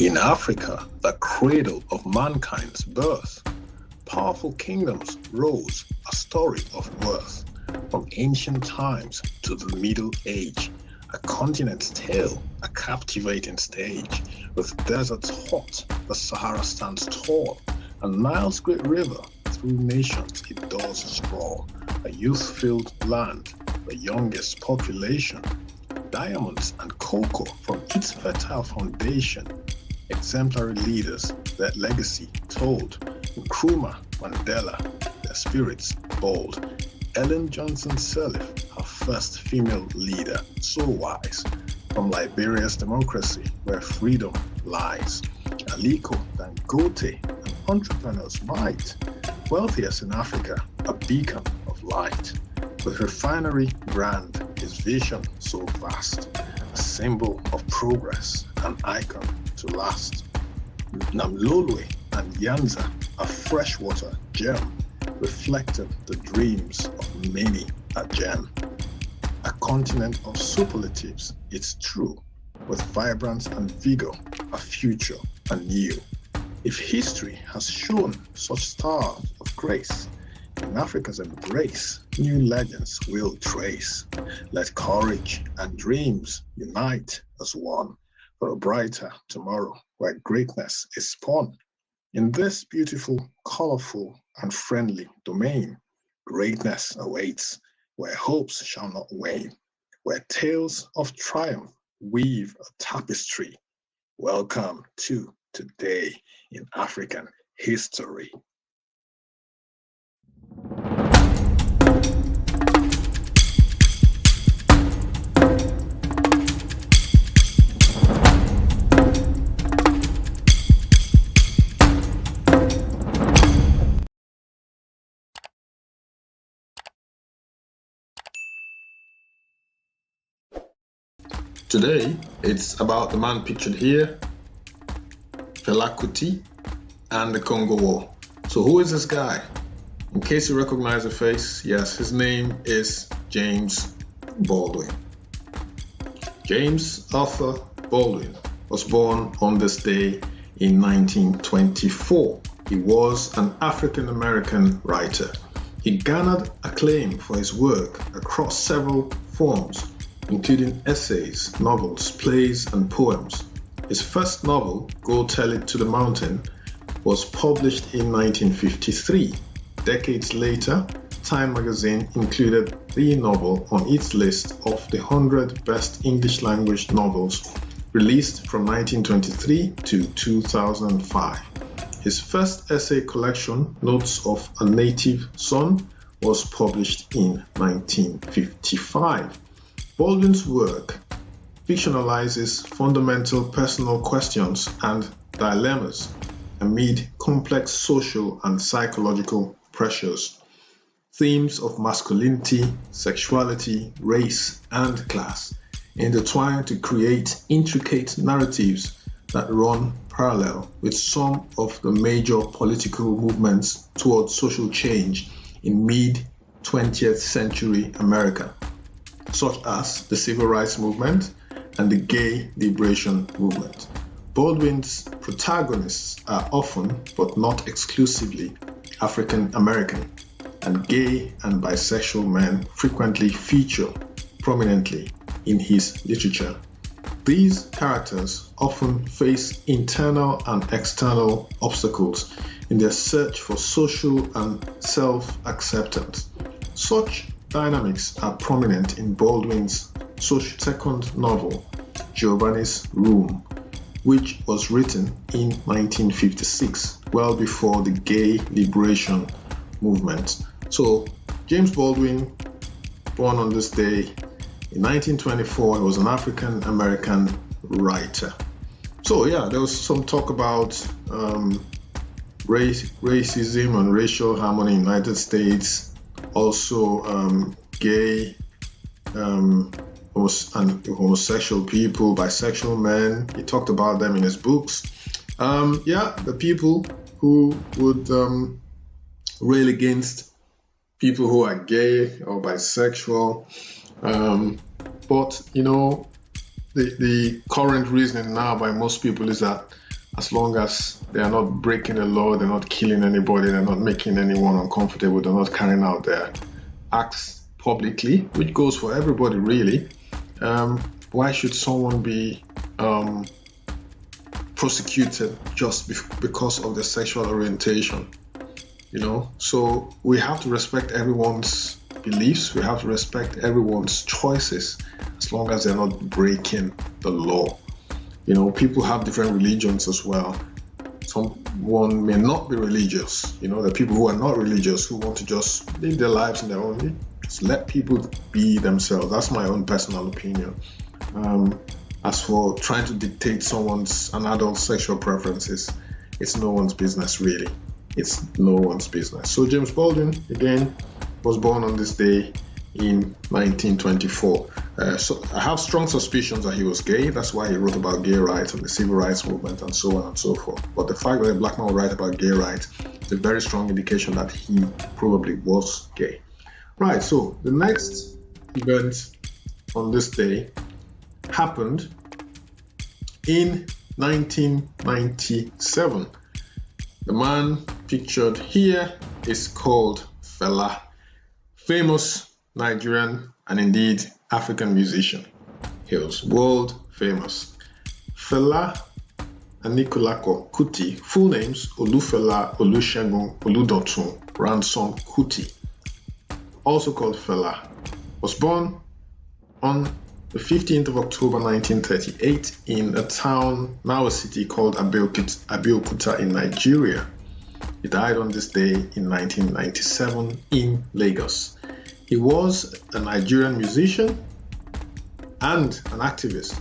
In Africa, the cradle of mankind's birth, powerful kingdoms rose, a story of worth. From ancient times to the Middle Age, a continent's tale, a captivating stage. With deserts hot, the Sahara stands tall, and Nile's great river through nations it does sprawl. A youth-filled land, the youngest population, diamonds and cocoa from its fertile foundation. Exemplary leaders, their legacy told. Nkrumah, Mandela, their spirits bold. Ellen Johnson Sirleaf, her first female leader, so wise. From Liberia's democracy, where freedom lies. Aliko Dangote, an entrepreneur's might. Wealthiest in Africa, a beacon of light. With refinery brand, his vision so vast. A symbol of progress, an icon to last. Namlolwe and Nyanza, a freshwater gem, reflected the dreams of many a gem. A continent of superlatives, it's true, with vibrance and vigor, a future anew. If history has shown such stars of grace, in Africa's embrace, new legends will trace. Let courage and dreams unite as one for a brighter tomorrow where greatness is spun. In this beautiful, colorful, and friendly domain, greatness awaits where hopes shall not wane, where tales of triumph weave a tapestry. Welcome to Today in African History. Today, it's about the man pictured here, Fela Kuti, and the Congo War. So who is this guy? In case you recognize the face, yes, his name is James Baldwin. James Arthur Baldwin was born on this day in 1924. He was an African-American writer. He garnered acclaim for his work across several forms, including essays, novels, plays, and poems. His first novel, Go Tell It to the Mountain, was published in 1953. Decades later, Time magazine included the novel on its list of the 100 best English language novels released from 1923 to 2005. His first essay collection, Notes of a Native Son, was published in 1955. Baldwin's work fictionalizes fundamental personal questions and dilemmas amid complex social and psychological pressures. Themes of masculinity, sexuality, race, and class intertwine to create intricate narratives that run parallel with some of the major political movements towards social change in mid-20th century America, such as the Civil Rights Movement and the Gay Liberation Movement. Baldwin's protagonists are often, but not exclusively, African American, and gay and bisexual men frequently feature prominently in his literature. These characters often face internal and external obstacles in their search for social and self-acceptance. Such dynamics are prominent in Baldwin's second novel, Giovanni's Room, which was written in 1956, well before the gay liberation movement. So, James Baldwin, born on this day in 1924, he was an African American writer. So yeah, there was some talk about racism and racial harmony in the United States, also gay and homosexual people, bisexual men. He talked about them in his books. The people who would rail against people who are gay or bisexual. But you know, the current reasoning now by most people is that as long as they are not breaking the law, they're not killing anybody, they're not making anyone uncomfortable, they're not carrying out their acts publicly, which goes for everybody really. Why should someone be prosecuted just because of their sexual orientation? So we have to respect everyone's beliefs, we have to respect everyone's choices, as long as they're not breaking the law. People have different religions as well. Someone may not be religious. There are people who are not religious who want to just live their lives in their own way. Just let people be themselves. That's my own personal opinion. As for trying to dictate an adult's sexual preferences, it's no one's business really. It's no one's business. So James Baldwin, again, was born on this day in 1924. So I have strong suspicions that he was gay. That's why he wrote about gay rights and the civil rights movement and so on and so forth. But the fact that a black man would write about gay rights is a very strong indication that he probably was gay. Right, so the next event on this day happened in 1997. The man pictured here is called Fela, famous Nigerian and indeed African musician. He was world famous. Fela Anikulako Kuti, full names Olufela Olusegun Oludotun Ransom Kuti, also called Fela, was born on the 15th of October 1938 in a town, now a city, called Abeokuta in Nigeria. He died on this day in 1997 in Lagos. He was a Nigerian musician and an activist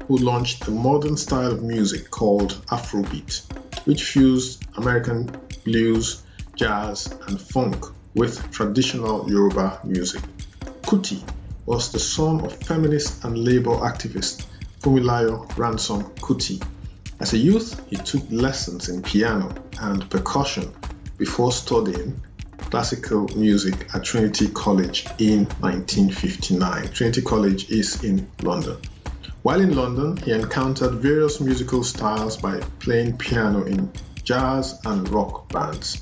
who launched a modern style of music called Afrobeat, which fused American blues, jazz, and funk with traditional Yoruba music. Kuti was the son of feminist and labor activist Fumilayo Ransom Kuti. As a youth, he took lessons in piano and percussion before studying classical music at Trinity College in 1959. Trinity College is in London. While in London, he encountered various musical styles by playing piano in jazz and rock bands.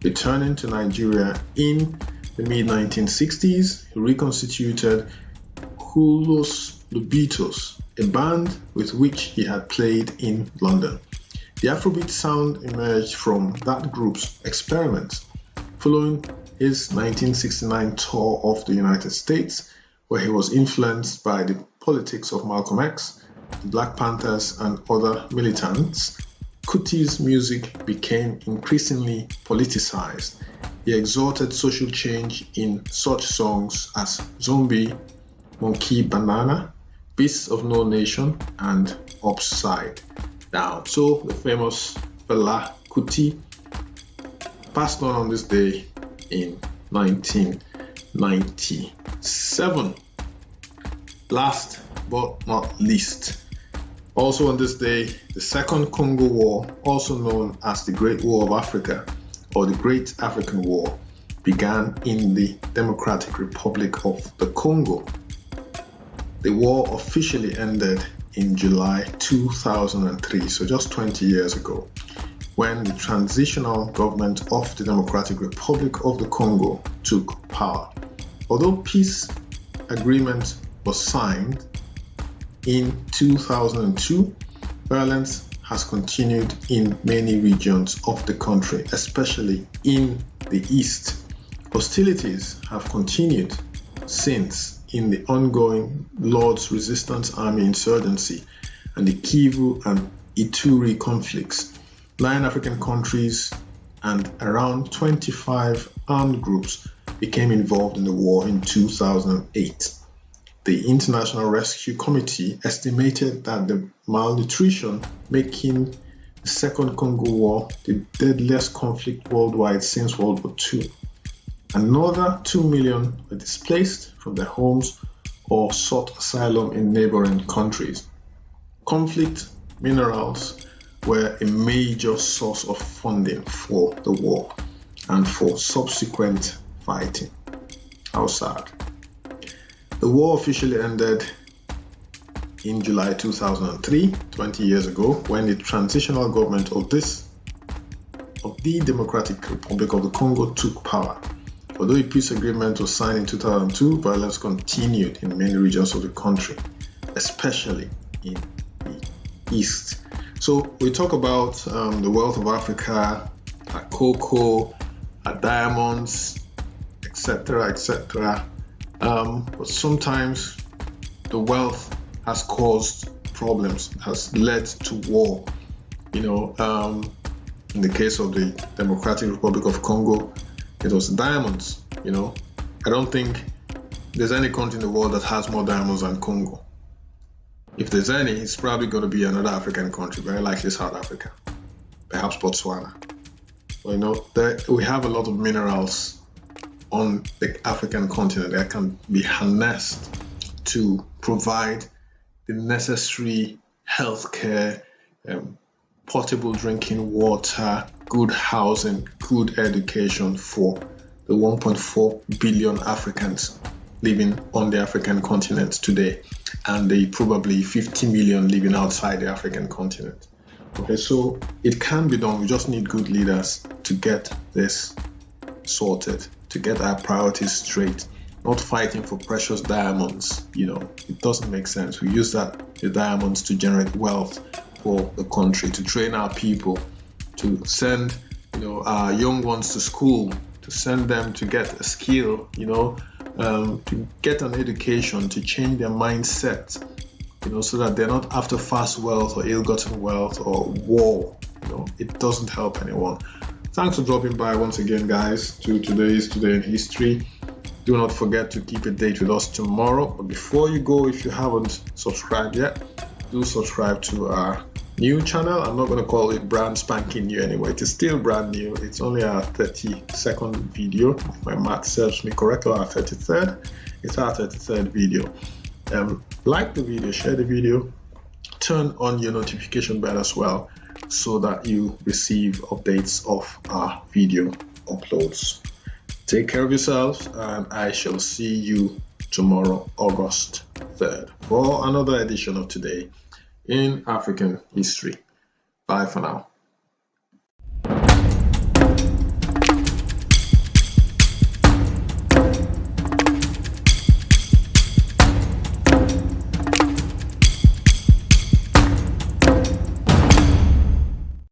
Returning to Nigeria in the mid-1960s, he reconstituted Hulos Lubitos, a band with which he had played in London. The Afrobeat sound emerged from that group's experiments, following his 1969 tour of the United States, where he was influenced by the politics of Malcolm X, the Black Panthers, and other militants. Kuti's music became increasingly politicized. He exhorted social change in such songs as Zombie, Monkey Banana, Beasts of No Nation, and Upside Down. So the famous Fela Kuti passed on this day in 1997. Last but not least, also on this day, the Second Congo War, also known as the Great War of Africa or the Great African War, began in the Democratic Republic of the Congo. The war officially ended in July 2003, so just 20 years ago, when the transitional government of the Democratic Republic of the Congo took power. Although peace agreement was signed in 2002, violence has continued in many regions of the country, especially in the east. Hostilities have continued since in the ongoing Lord's Resistance Army insurgency and the Kivu and Ituri conflicts. 9 African countries and around 25 armed groups became involved in the war in 2008. The International Rescue Committee estimated that the malnutrition making the Second Congo War the deadliest conflict worldwide since World War II. Another 2 million were displaced from their homes or sought asylum in neighboring countries. Conflict minerals were a major source of funding for the war and for subsequent fighting. How sad. The war officially ended in July 2003, 20 years ago, when the transitional government of the Democratic Republic of the Congo took power. Although a peace agreement was signed in 2002, violence continued in many regions of the country, especially in the east. So we talk about the wealth of Africa, our cocoa, our diamonds, etc., etc. But sometimes the wealth has caused problems, has led to war. In the case of the Democratic Republic of Congo, it was diamonds. I don't think there's any country in the world that has more diamonds than Congo. If there's any, it's probably going to be another African country, very likely South Africa, perhaps Botswana. But, we have a lot of minerals on the African continent that can be harnessed to provide the necessary healthcare, potable drinking water, good housing, good education for the 1.4 billion Africans living on the African continent today, and the probably 50 million living outside the African continent. Okay, so it can be done. We just need good leaders to get this sorted, to get our priorities straight, not fighting for precious diamonds. It doesn't make sense. We use the diamonds to generate wealth for the country, to train our people, to send our young ones to school, to send them to get a skill, to get an education, to change their mindset, so that they're not after fast wealth or ill-gotten wealth or war. It doesn't help anyone. Thanks for dropping by once again, guys, to Today in History. Do not forget to keep a date with us tomorrow. But before you go, if you haven't subscribed yet, do subscribe to our new channel. I'm not going to call it brand spanking new anyway. It is still brand new. It's only our 32nd video, if my math serves me correct, or our 33rd. It's our 33rd video. Like the video, share the video, turn on your notification bell as well, so that you receive updates of our video uploads. Take care of yourselves, and I shall see you tomorrow, August 3rd, for another edition of Today in African History. Bye for now.